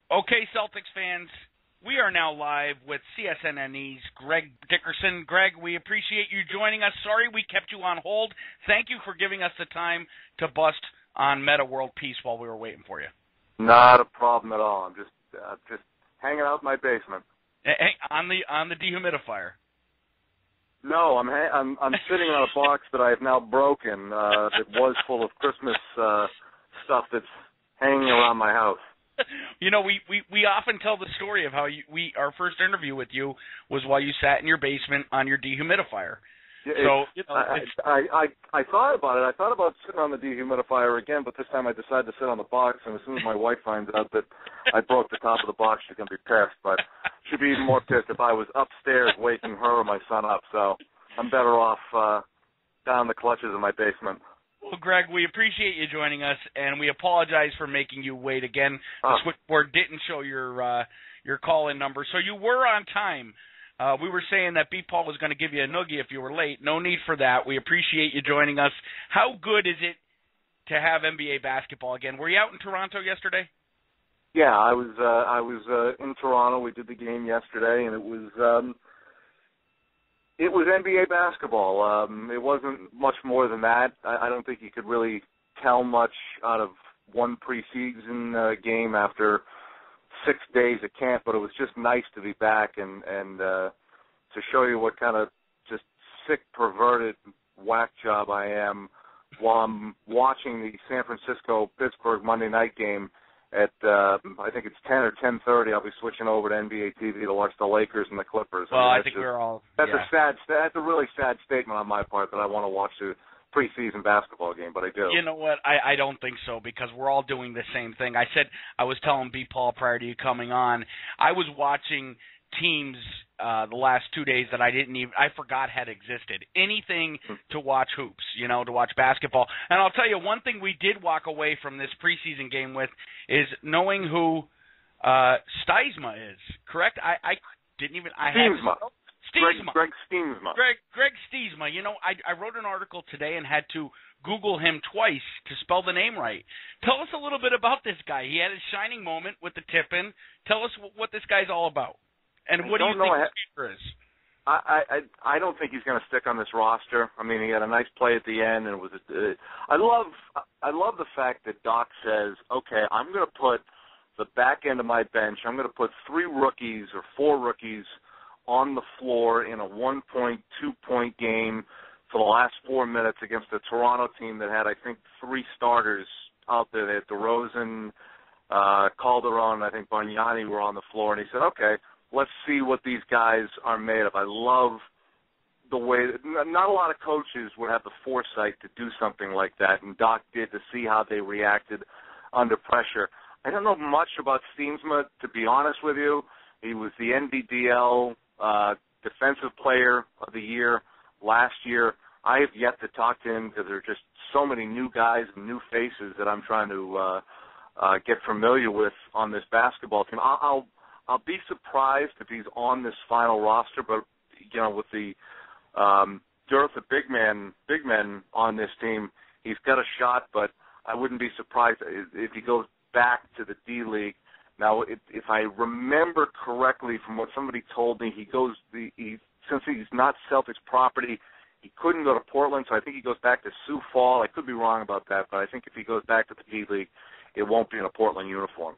Okay, Celtics fans, we are now live with CSNNE's Greg Dickerson. Greg, we appreciate you joining us. Sorry we kept you on hold. Thank you for giving us the time to bust on Meta World Peace while we were waiting for you. Not a problem at all. I'm just hanging out in my basement. Hey, on the dehumidifier. No, I'm sitting on a box that I have now broken. It was full of Christmas stuff that's hanging around my house. You know, we often tell the story of how our first interview with you was while you sat in your basement on your dehumidifier. Yeah, I thought about it. I thought about sitting on the dehumidifier again, but this time I decided to sit on the box, and as soon as my wife finds out that I broke the top of the box, she's going to be pissed. But she'd be even more pissed if I was upstairs waking her or my son up. So I'm better off down in the clutches of my basement. Well, Greg, we appreciate you joining us, and we apologize for making you wait again. The switchboard didn't show your call-in number, so you were on time. We were saying that BPaul was going to give you a noogie if you were late. No need for that. We appreciate you joining us. How good is it to have NBA basketball again? Were you out in Toronto yesterday? Yeah, I was in Toronto. We did the game yesterday, and it was NBA basketball. It wasn't much more than that. I don't think you could really tell much out of one preseason game after 6 days at camp, but it was just nice to be back and to show you what kind of just sick, perverted whack job I am while I'm watching the San Francisco-Pittsburgh Monday night game at, I think it's 10 or 10:30. I'll be switching over to NBA TV to watch the Lakers and the Clippers. Well, I think we're all... That's a really sad statement on my part that I want to watch the preseason basketball game, but I do. You know what? I don't think so, because we're all doing the same thing. I was telling BPaul prior to you coming on, I was watching teams the last 2 days that I forgot had existed. Anything to watch hoops, to watch basketball. And I'll tell you, one thing we did walk away from this preseason game with is knowing who Stiesma is, correct? Stiesma. Greg Stiesma. Greg Stiesma. I wrote an article today and had to Google him twice to spell the name right. Tell us a little bit about this guy. He had his shining moment with the tip-in. Tell us what this guy's all about. And what do you think his future is? I don't think he's going to stick on this roster. I mean, he had a nice play at the end, and it was. I love the fact that Doc says, "Okay, I'm going to put the back end of my bench. I'm going to put 3 rookies or 4 rookies on the floor in a 1-point, 2-point game for the last 4 minutes against a Toronto team that had, I think, 3 starters out there. They had DeRozan, Calderon, and I think Bargnani were on the floor, and he said, "Okay, let's see what these guys are made of." I love the way that not a lot of coaches would have the foresight to do something like that, and Doc did, to see how they reacted under pressure. I don't know much about Stiesma, to be honest with you. He was the NBDL Defensive Player of the Year last year. I have yet to talk to him because there are just so many new guys and new faces that I'm trying to get familiar with on this basketball team. I'll be surprised if he's on this final roster, but with the dearth of big men on this team, he's got a shot. But I wouldn't be surprised if he goes back to the D League. Now, if I remember correctly from what somebody told me, since he's not Celtics property, he couldn't go to Portland, so I think he goes back to Sioux Falls. I could be wrong about that, but I think if he goes back to the D League, it won't be in a Portland uniform.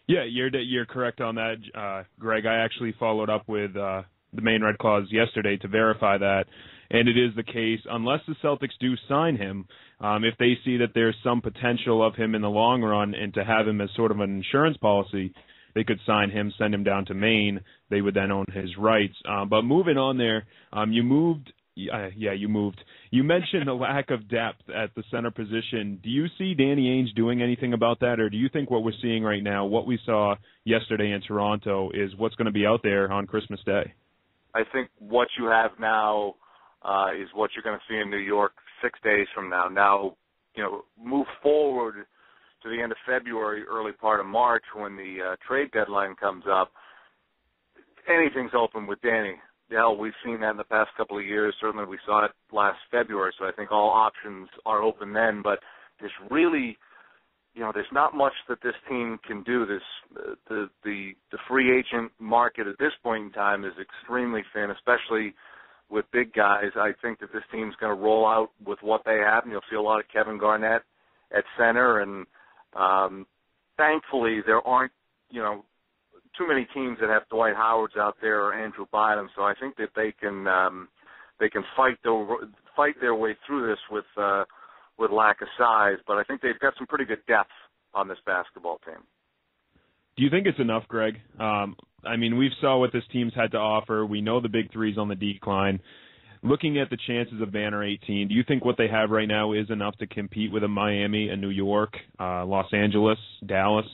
Yeah, you're correct on that, Greg. I actually followed up with the Maine Red Claws yesterday to verify that, and it is the case. Unless the Celtics do sign him, if they see that there's some potential of him in the long run and to have him as sort of an insurance policy, they could sign him, send him down to Maine. They would then own his rights. But moving on there, you moved. You mentioned the lack of depth at the center position. Do you see Danny Ainge doing anything about that, or do you think what we're seeing right now, what we saw yesterday in Toronto, is what's going to be out there on Christmas Day? I think what you have now is what you're going to see in New York 6 days from now. Now, move forward to the end of February, early part of March, when the trade deadline comes up. Anything's open with Danny. Hell, we've seen that in the past couple of years. Certainly we saw it last February, so I think all options are open then. But there's really, there's not much that this team can do. free agent market at this point in time is extremely thin, especially with big guys. I think that this team's going to roll out with what they have, and you'll see a lot of Kevin Garnett at center. And thankfully, there aren't, too many teams that have Dwight Howards out there or Andrew Bynum. So I think that they can fight their way through this with lack of size. But I think they've got some pretty good depth on this basketball team. Do you think it's enough, Greg? We saw what this team's had to offer. We know the big three's on the decline. Looking at the chances of Banner 18, do you think what they have right now is enough to compete with a Miami, a New York, Los Angeles, Dallas?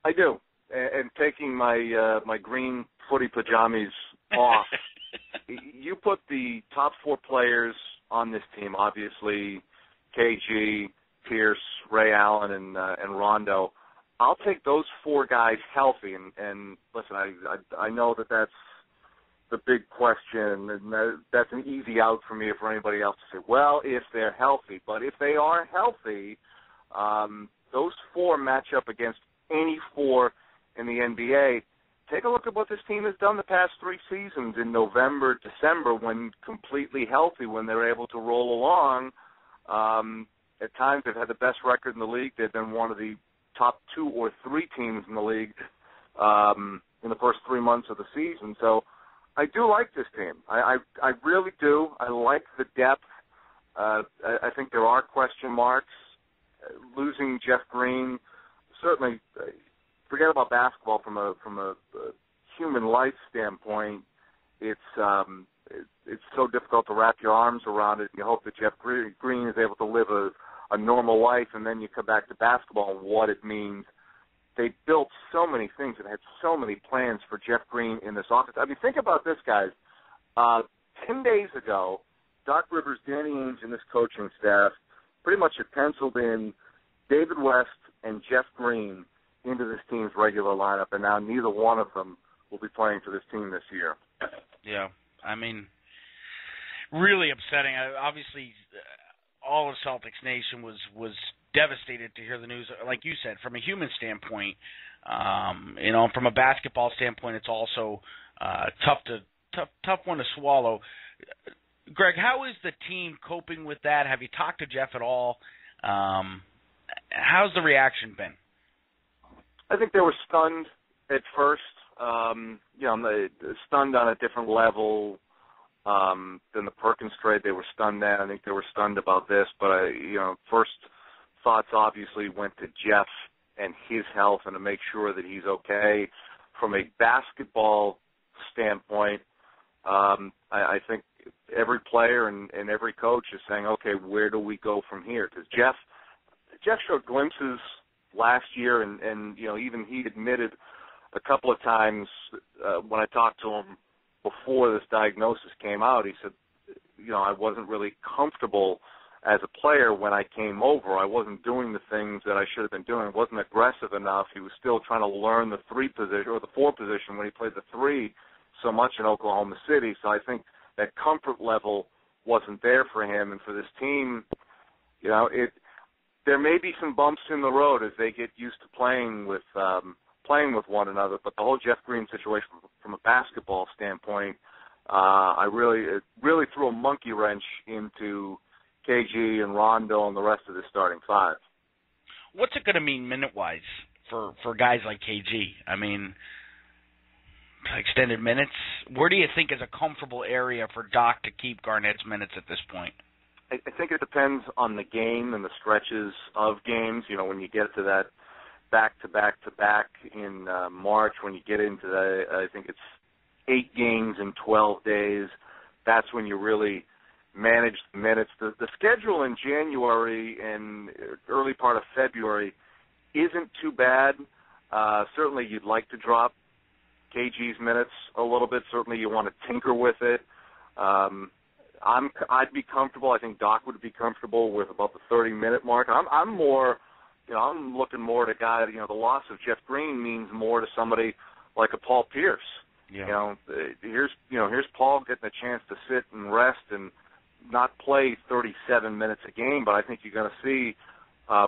I do. And taking my green footy pajamas off, you put the top four players on this team, obviously KG, Pierce, Ray Allen, and Rondo. I'll take those four guys healthy, and listen, I know that that's the big question, and that's an easy out for me or for anybody else to say, well, if they're healthy. But if they are healthy, those four match up against any four in the NBA. Take a look at what this team has done the past three seasons in November, December, when completely healthy, when they're able to roll along. At times they've had the best record in the league. They've been one of the top 2 or 3 teams in the league in the first 3 months of the season. So I do like this team. I really do. I like the depth. I think there are question marks. Losing Jeff Green, certainly, forget about basketball from a human life standpoint. It's so difficult to wrap your arms around it. You hope that Jeff Green is able to live a normal life, and then you come back to basketball and what it means. They built so many things and had so many plans for Jeff Green in this offense. Think about this, guys. 10 days ago, Doc Rivers, Danny Ainge, and this coaching staff pretty much had penciled in David West and Jeff Green into this team's regular lineup, and now neither one of them will be playing for this team this year. Yeah, really upsetting. Obviously, all of Celtics Nation was devastated to hear the news. Like you said, from a human standpoint, from a basketball standpoint, it's also tough one to swallow. Greg, how is the team coping with that? Have you talked to Jeff at all? How's the reaction been? I think they were stunned at first. Stunned on a different level than the Perkins trade. They were stunned then. I think they were stunned about this. But, first thoughts obviously went to Jeff and his health and to make sure that he's okay. From a basketball standpoint, I think every player and every coach is saying, okay, where do we go from here? Because Jeff showed glimpses last year, and even he admitted a couple of times when I talked to him before this diagnosis came out, he said, I wasn't really comfortable as a player when I came over. I wasn't doing the things that I should have been doing. I wasn't aggressive enough. He was still trying to learn the 3 position or the 4 position when he played the 3 so much in Oklahoma City. So I think that comfort level wasn't there for him. And for this team, there may be some bumps in the road as they get used to playing with one another. But the whole Jeff Green situation, from a basketball standpoint, it really threw a monkey wrench into KG and Rondo and the rest of the starting 5. What's it going to mean minute-wise for guys like KG? Extended minutes. Where do you think is a comfortable area for Doc to keep Garnett's minutes at this point? I think it depends on the game and the stretches of games. When you get to that back-to-back in March, when you get into I think it's 8 games in 12 days, that's when you really manage the minutes. The schedule in January and early part of February isn't too bad. Certainly you'd like to drop KG's minutes a little bit. Certainly you want to tinker with it. I'd be comfortable. I think Doc would be comfortable with about the 30-minute mark. I'm more, I'm looking more at a guy. The loss of Jeff Green means more to somebody like a Paul Pierce. Yeah. Here's Paul getting a chance to sit and rest and not play 37 minutes a game. But I think you're going to see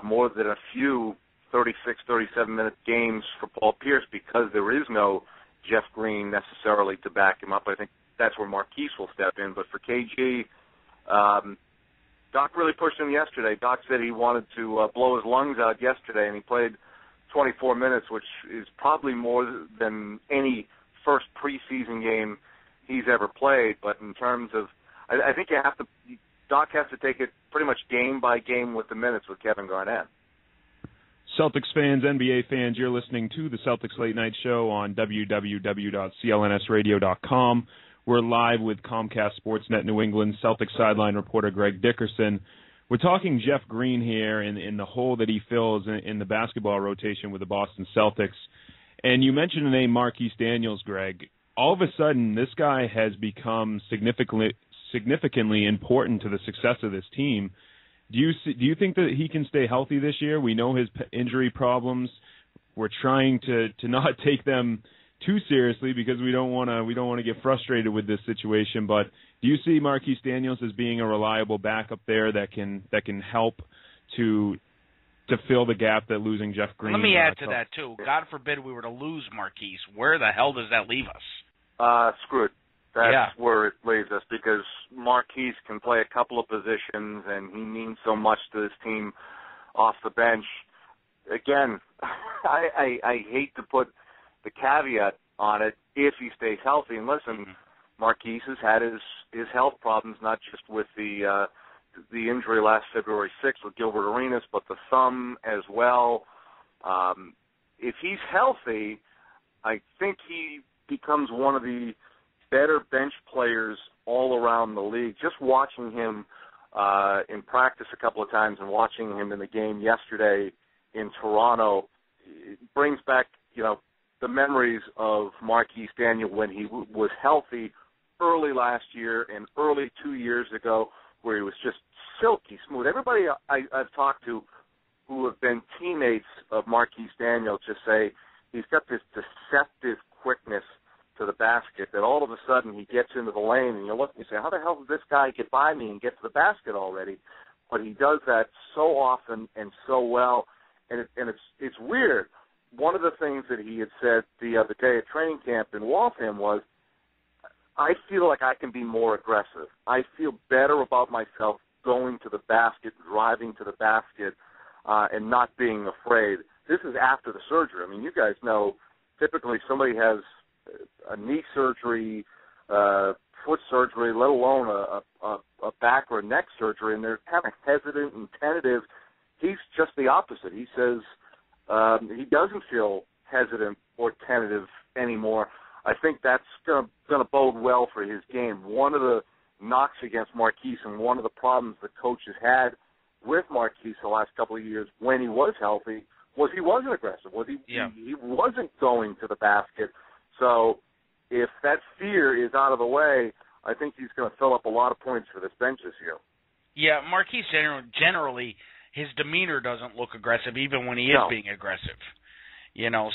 more than a few 36, 37-minute games for Paul Pierce because there is no Jeff Green necessarily to back him up. I think that's where Marquis will step in. But for KG, Doc really pushed him yesterday. Doc said he wanted to blow his lungs out yesterday, and he played 24 minutes, which is probably more than any first preseason game he's ever played. But in terms of, I think Doc has to take it pretty much game by game with the minutes with Kevin Garnett. Celtics fans, NBA fans, you're listening to the Celtics Late Night Show on www.clnsradio.com. We're live with Comcast Sportsnet New England Celtics sideline reporter Greg Dickerson. We're talking Jeff Green here in the hole that he fills in the basketball rotation with the Boston Celtics. And you mentioned the name Marquis Daniels, Greg. All of a sudden, this guy has become significantly important to the success of this team. Do you think that he can stay healthy this year? We know his injury problems. We're trying to not take them too seriously because we don't want to get frustrated with this situation. But do you see Marquis Daniels as being a reliable backup there that can help to fill the gap that losing Jeff Green? Let me add to that too. God forbid we were to lose Marquis. Where the hell does that leave us? Screwed. That's where it leaves us because Marquis can play a couple of positions, and he means so much to this team off the bench. Again, I hate to put the caveat on it if he stays healthy. And listen, Marquis has had his health problems, not just with the injury last February 6th with Gilbert Arenas, but the thumb as well. If he's healthy, I think he becomes one of the better bench players all around the league. Just watching him in practice a couple of times and watching him in the game yesterday in Toronto, it brings back, the memories of Marquis Daniels when he was healthy early last year and early 2 years ago, where he was just silky smooth. Everybody I've talked to who have been teammates of Marquis Daniels just say he's got this deceptive quickness to the basket that all of a sudden he gets into the lane and you look and you say, how the hell did this guy get by me and get to the basket already? But he does that so often and so well, and it's weird. One of the things that he had said the other day at training camp in Waltham was, I feel like I can be more aggressive. I feel better about myself going to the basket, driving to the basket, and not being afraid. This is after the surgery. I mean, you guys know typically somebody has a knee surgery, foot surgery, let alone a back or a neck surgery, and they're kind of hesitant and tentative. He's just the opposite. He says he doesn't feel hesitant or tentative anymore. I think that's going to bode well for his game. One of the knocks against Marquis and one of the problems the coach has had with Marquis the last couple of years when he was healthy was he wasn't aggressive. He wasn't going to the basket. So if that fear is out of the way, I think he's going to fill up a lot of points for this bench this year. Yeah, Marquis generally, his demeanor doesn't look aggressive even when he is being aggressive.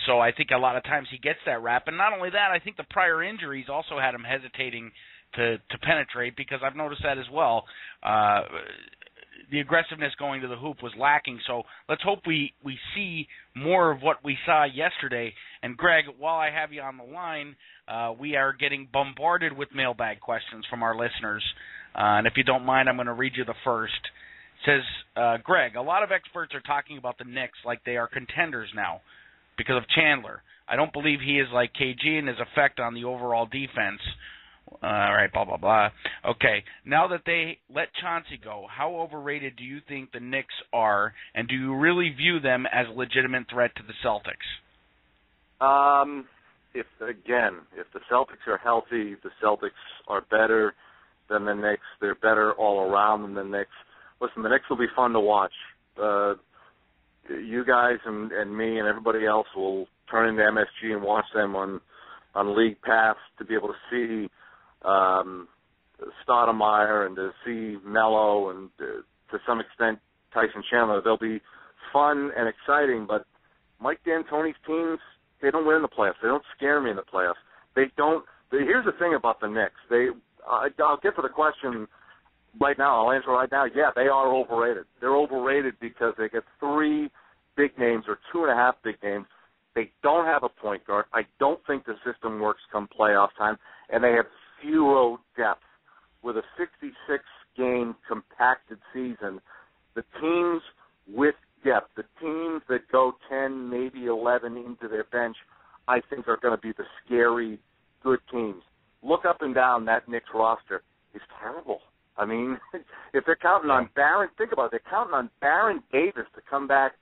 So I think a lot of times he gets that rap. And not only that, I think the prior injuries also had him hesitating to penetrate, because I've noticed that as well. The aggressiveness going to the hoop was lacking. So let's hope we see more of what we saw yesterday. And, Greg, while I have you on the line, we are getting bombarded with mailbag questions from our listeners. And if you don't mind, I'm going to read you the first. It says, Greg, a lot of experts are talking about the Knicks like they are contenders now because of Chandler. I don't believe he is like KG and his effect on the overall defense. All right, blah, blah, blah. Okay, now that they let Chauncey go, how overrated do you think the Knicks are, and do you really view them as a legitimate threat to the Celtics? If the Celtics are healthy, the Celtics are better than the Knicks. They're better all around than the Knicks. Listen, the Knicks will be fun to watch. You guys and me and everybody else will turn into MSG and watch them on League Pass to be able to see Stoudemire and to see Melo and to some extent Tyson Chandler. They'll be fun and exciting, but Mike D'Antoni's teams, they don't win in the playoffs. They don't scare me in the playoffs. They don't. Here's the thing about the Knicks. I'll get to the question right now. I'll answer right now. Yeah, they are overrated. They're overrated because they get three big names or 2.5 big names. They don't have a point guard. I don't think the system works come playoff time, and they have zero depth. With a 66-game compacted season, the teams with depth, the teams that go 10, maybe 11 into their bench, I think are going to be the scary, good teams. Look up and down that Knicks roster. It's terrible. I mean, if they're counting on Baron, think about it. They're counting on Baron Davis to come back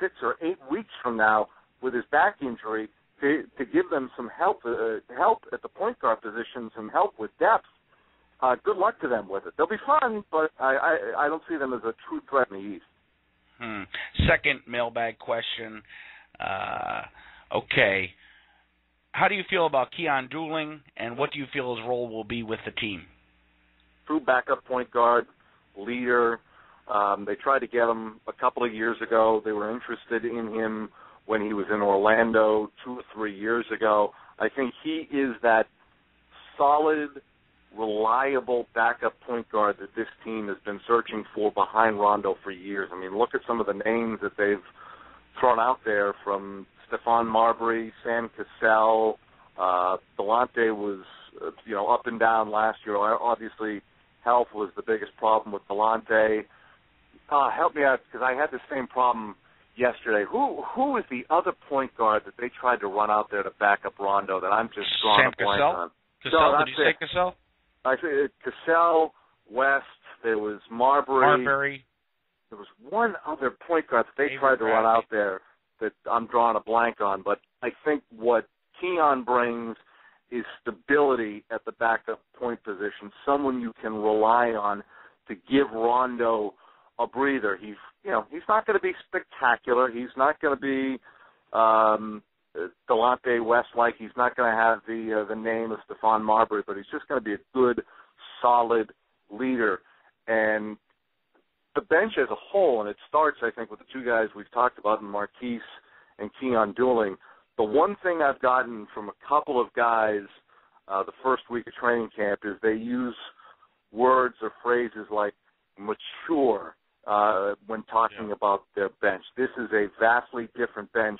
6 or 8 weeks from now with his back injury to give them some help at the point guard position, some help with depth. Good luck to them with it. They'll be fun, but I don't see them as a true threat in the East. Second mailbag question. Okay. How do you feel about Keon Dooling, and what do you feel his role will be with the team? True backup point guard, leader. They tried to get him a couple of years ago. They were interested in him when he was in Orlando 2 or 3 years ago. I think he is that solid, reliable backup point guard that this team has been searching for behind Rondo for years. I mean, look at some of the names that they've thrown out there, from Stephon Marbury, Sam Cassell. Delonte was, up and down last year. Obviously, health was the biggest problem with Delonte. Help me out, because I had the same problem yesterday. Who is the other point guard that they tried to run out there to back up Rondo that I'm just drawing a blank on? Cassell? Did you say Cassell? I said Cassell, West. There was Marbury. There was one other point guard that they tried to run out there that I'm drawing a blank on. But I think what Keon brings is stability at the backup point position, someone you can rely on to give Rondo a breather. He's not going to be spectacular. He's not going to be Delonte West-like. He's not going to have the name of Stephon Marbury, but he's just going to be a good, solid leader. And the bench as a whole, and it starts, I think, with the two guys we've talked about, Marquis and Keon Dooling. The one thing I've gotten from a couple of guys the first week of training camp is they use words or phrases like mature when talking about their bench. This is a vastly different bench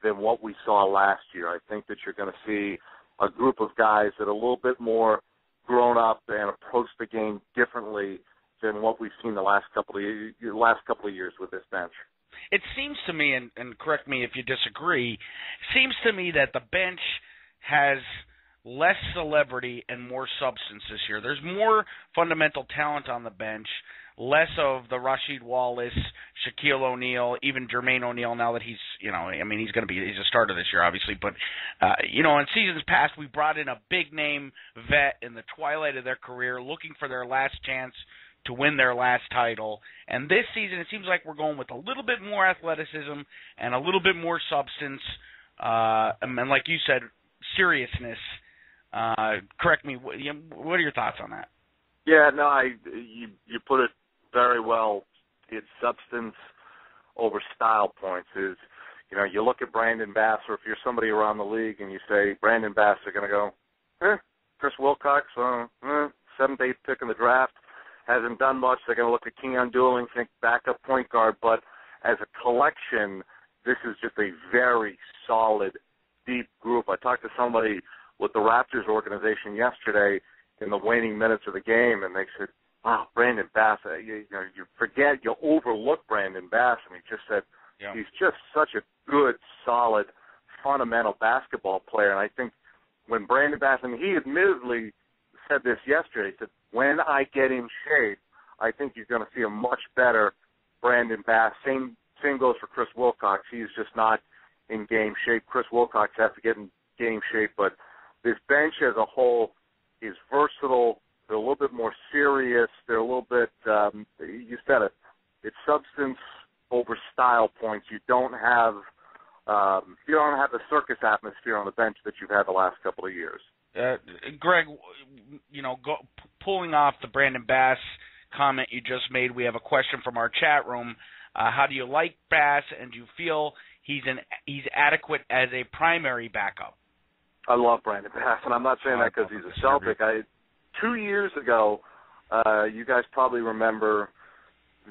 than what we saw last year. I think that you're going to see a group of guys that are a little bit more grown up and approach the game differently than what we've seen the last couple of years with this bench. It seems to me, and correct me if you disagree, seems to me that the bench has less celebrity and more substance this year. There's more fundamental talent on the bench, less of the Rasheed Wallace, Shaquille O'Neal, even Jermaine O'Neal, now that he's a starter this year, obviously. But, in seasons past, we brought in a big-name vet in the twilight of their career, looking for their last chance to win their last title. And this season, it seems like we're going with a little bit more athleticism and a little bit more substance, and like you said, seriousness. Correct me. What are your thoughts on that? Yeah, no, you put it very well. It's substance over style points. You look at Brandon Bass, or if you're somebody around the league and you say Brandon Bass, they're going to go, Chris Wilcox, 7th, 8th pick in the draft, hasn't done much. They're going to look at Keon Dooling, think backup point guard. But as a collection, this is just a very solid, deep group. I talked to somebody with the Raptors organization yesterday in the waning minutes of the game, and they said, wow, Brandon Bass, you overlook Brandon Bass, and he just said he's just such a good, solid, fundamental basketball player. And I think when Brandon Bass, and he admittedly said this yesterday, he said, when I get in shape, I think you're going to see a much better Brandon Bass. Same goes for Chris Wilcox. He's just not in game shape. Chris Wilcox has to get in game shape, but this bench as a whole is versatile. They're a little bit more serious. They're a little bit, you said it, it's substance over style points. You don't have the circus atmosphere on the bench that you've had the last couple of years. Greg, pulling off the Brandon Bass comment you just made, we have a question from our chat room. How do you like Bass, and do you feel he's adequate as a primary backup? I love Brandon Bass, and I'm not saying that because he's a Celtic. 2 years ago, you guys probably remember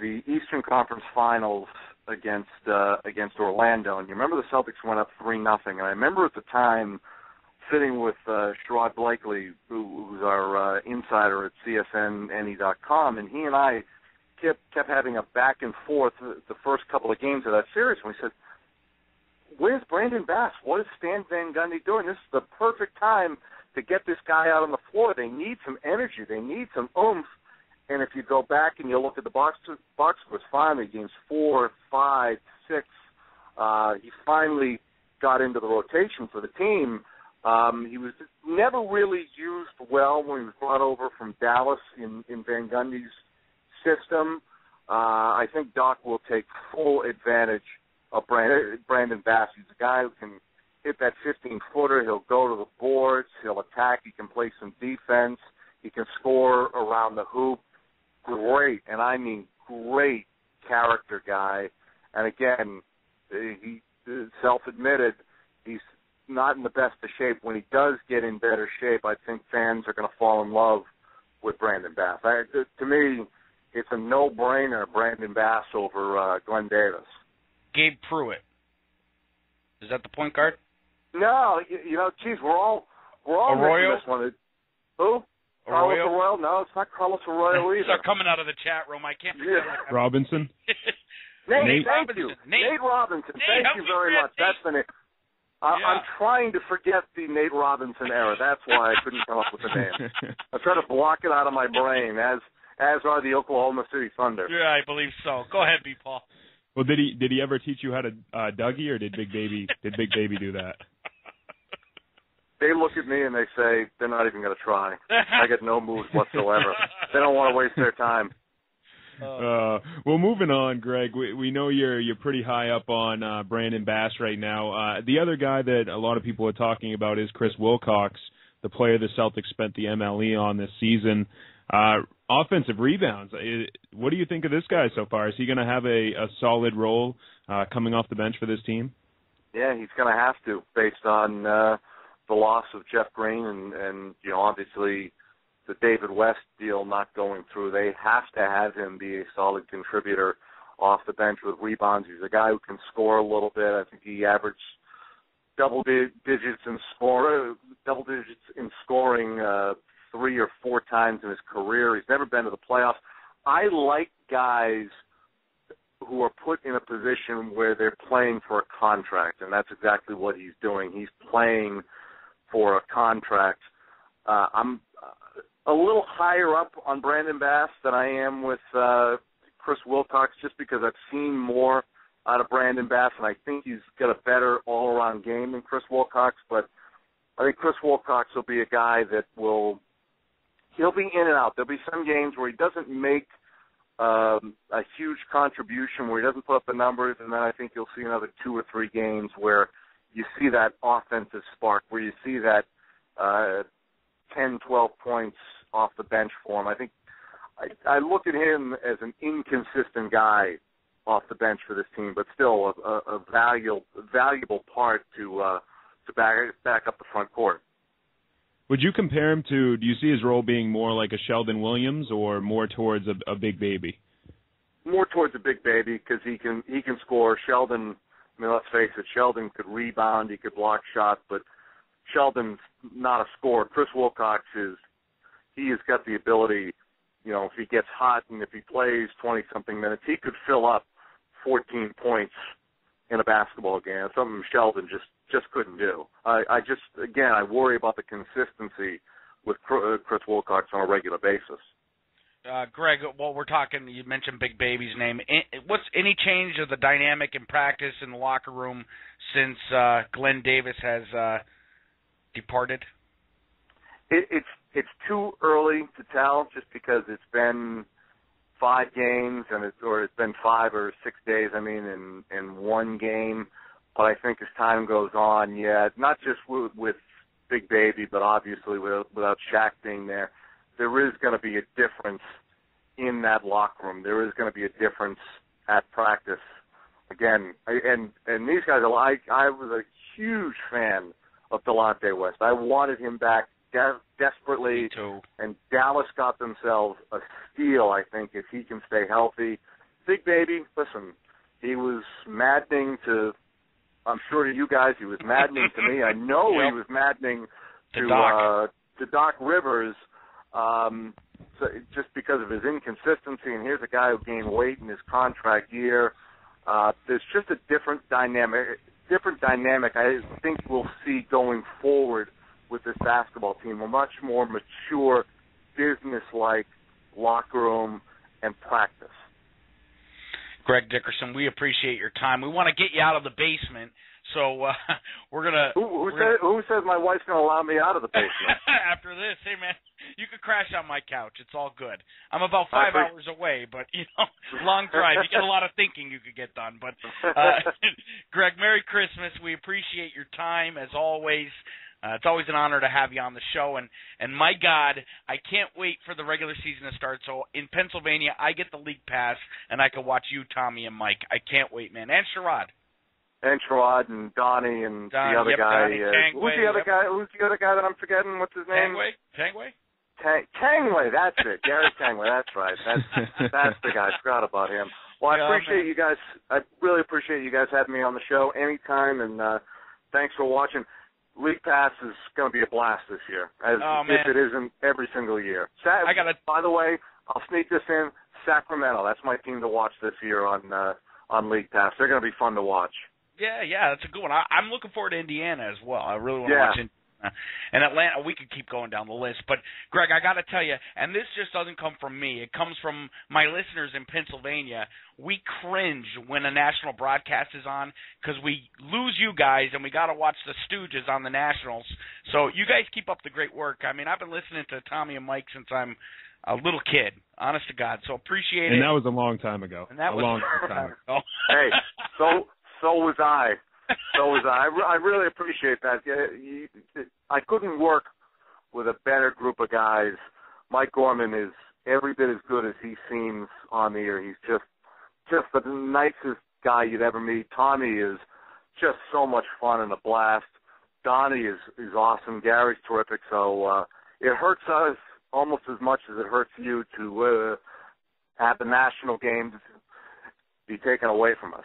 the Eastern Conference Finals against Orlando, and you remember the Celtics went up 3-0, and I remember at the time sitting with Sherrod Blakely, who's our insider at CSNNE.com, and he and I kept having a back and forth the first couple of games of that series, and we said, where's Brandon Bass? What is Stan Van Gundy doing? This is the perfect time to get this guy out on the floor. They need some energy. They need some oomph. And if you go back and you look at the box scores, finally, games 4, 5, 6, he finally got into the rotation for the team. He was never really used well when he was brought over from Dallas in Van Gundy's system. I think Doc will take full advantage of Brandon Bass. He's a guy who can hit that 15-footer. He'll go to the boards. He'll attack. He can play some defense. He can score around the hoop. Great, and I mean great character guy. And again, he self-admitted he's not in the best of shape. When he does get in better shape, I think fans are going to fall in love with Brandon Bass. To me, it's a no-brainer, Brandon Bass over Glenn Davis. Gabe Pruitt. Is that the point guard? No, geez, we're all missing this one. Who? Carlos Arroyo? No, it's not Carlos Arroyo either. Start coming out of the chat room. I can't forget. Yeah. Robinson? Nate, thank you. Nate Robinson. Thank you very much. That's the name. I'm trying to forget the Nate Robinson era. That's why I couldn't come up with the name. I try to block it out of my brain, as are the Oklahoma City Thunder. Yeah, I believe so. Go ahead, BPaul. Well, did he ever teach you how to Dougie, or did Big Baby do that? They look at me and they say they're not even going to try. I get no moves whatsoever. They don't want to waste their time. Well, moving on, Greg. We know you're pretty high up on Brandon Bass right now. The other guy that a lot of people are talking about is Chris Wilcox, the player the Celtics spent the MLE on this season. Offensive rebounds. What do you think of this guy so far? Is he going to have a solid role coming off the bench for this team? Yeah, he's going to have to, based on the loss of Jeff Green and obviously the David West deal not going through. They have to have him be a solid contributor off the bench with rebounds. He's a guy who can score a little bit. I think he averaged double digits in scoring 3 or 4 times in his career. He's never been to the playoffs. I like guys who are put in a position where they're playing for a contract, and that's exactly what he's doing. He's playing for a contract. I'm a little higher up on Brandon Bass than I am with Chris Wilcox, just because I've seen more out of Brandon Bass, and I think he's got a better all-around game than Chris Wilcox. But I think Chris Wilcox will be a guy that he'll be in and out. There'll be some games where he doesn't make a huge contribution, where he doesn't put up the numbers, and then I think you'll see another 2 or 3 games where you see that offensive spark, where you see that 10, 12 points off the bench for him. I think I look at him as an inconsistent guy off the bench for this team, but still a valuable part to back up the front court. Would you compare him to, do you see his role being more like a Sheldon Williams or more towards a big baby? More towards a big baby, because he can score. Sheldon, I mean, let's face it, Sheldon could rebound, he could block shots, but Sheldon's not a scorer. Chris Wilcox he has got the ability, if he gets hot and if he plays 20-something minutes, he could fill up 14 points in a basketball game. Something Sheldon just couldn't do. I worry about the consistency with Chris Wilcox on a regular basis. Greg, while we're talking, you mentioned Big Baby's name. What's any change of the dynamic in practice in the locker room since Glenn Davis has departed? It's too early to tell, just because it's been 5 games it's been 5 or 6 days. I mean, in one game. But I think as time goes on, not just with Big Baby, but obviously without Shaq being there, there is going to be a difference in that locker room. There is going to be a difference at practice. Again, and these guys, I was a huge fan of Delonte West. I wanted him back desperately. Me too. And Dallas got themselves a steal, I think, if he can stay healthy. Big Baby, listen, He was maddening to, I'm sure to you guys, he was maddening to me. I know he was maddening to Doc Rivers, so just because of his inconsistency. And here's a guy who gained weight in his contract year. There's just a different dynamic I think we'll see going forward with this basketball team. A much more mature, business-like locker room and practice. Greg Dickerson, we appreciate your time. We want to get you out of the basement, so we're gonna. Who says my wife's gonna allow me out of the basement? After this, hey man, you could crash on my couch. It's all good. I'm about 5 hours away, but long drive. You get a lot of thinking you could get done. But Greg, Merry Christmas. We appreciate your time as always. It's always an honor to have you on the show, and my God, I can't wait for the regular season to start. So in Pennsylvania, I get the league pass, and I can watch you, Tommy, and Mike. I can't wait, man. And Sherrod. And Donnie, and the other guy. Who's the other guy? Who's the other guy that I'm forgetting? What's his name? Tangway. Tangway, that's it. Gary Tangway, that's right. That's the guy. I forgot about him. Well, I appreciate you guys. I really appreciate you guys having me on the show anytime, and thanks for watching. League Pass is going to be a blast this year, if it isn't every single year. By the way, I'll sneak this in. Sacramento, that's my team to watch this year on League Pass. They're going to be fun to watch. Yeah, that's a good one. I'm looking forward to Indiana as well. I really want to watch Indiana. And Atlanta, we could keep going down the list. But, Greg, I got to tell you, and this just doesn't come from me. It comes from my listeners in Pennsylvania. We cringe when a national broadcast is on because we lose you guys, and we got to watch the Stooges on the Nationals. So you guys keep up the great work. I mean, I've been listening to Tommy and Mike since I'm a little kid, honest to God. So appreciate it. And that was a long time ago. And that was a long time ago. Hey, so was I. I really appreciate that. I couldn't work with a better group of guys. Mike Gorman is every bit as good as he seems on the air. He's just the nicest guy you'd ever meet. Tommy is just so much fun and a blast. Donnie is awesome. Gary's terrific. So it hurts us almost as much as it hurts you to have the national games be taken away from us.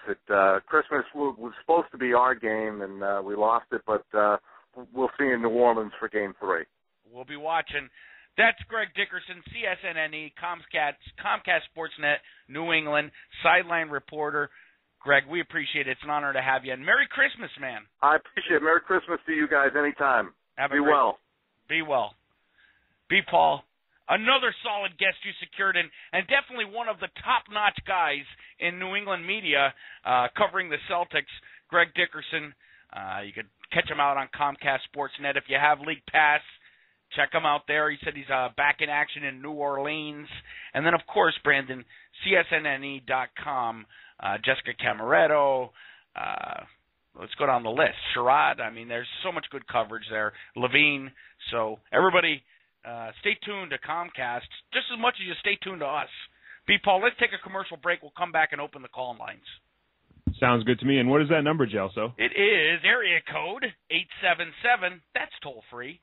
Christmas was supposed to be our game, and we lost it, but we'll see in New Orleans for Game 3. We'll be watching. That's Greg Dickerson, CSNNE, Comcast Sportsnet, New England, sideline reporter. Greg, we appreciate it. It's an honor to have you. And Merry Christmas, man. I appreciate it. Merry Christmas to you guys anytime. Be well. Be well. BPaul. Another solid guest you secured, and definitely one of the top-notch guys in New England media covering the Celtics, Greg Dickerson. You could catch him out on Comcast Sportsnet. If you have League Pass, check him out there. He said he's back in action in New Orleans. And then, of course, Brandon, CSNNE.com, Jessica Camaretto. Let's go down the list. Sherrod, I mean, there's so much good coverage there. Levine. So everybody... stay tuned to Comcast just as much as you stay tuned to us. BPaul, let's take a commercial break. We'll come back and open the call lines. Sounds good to me. And what is that number, Gelso? It is area code 877. That's toll free.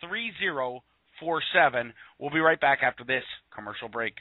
784-3047. We'll be right back after this commercial break.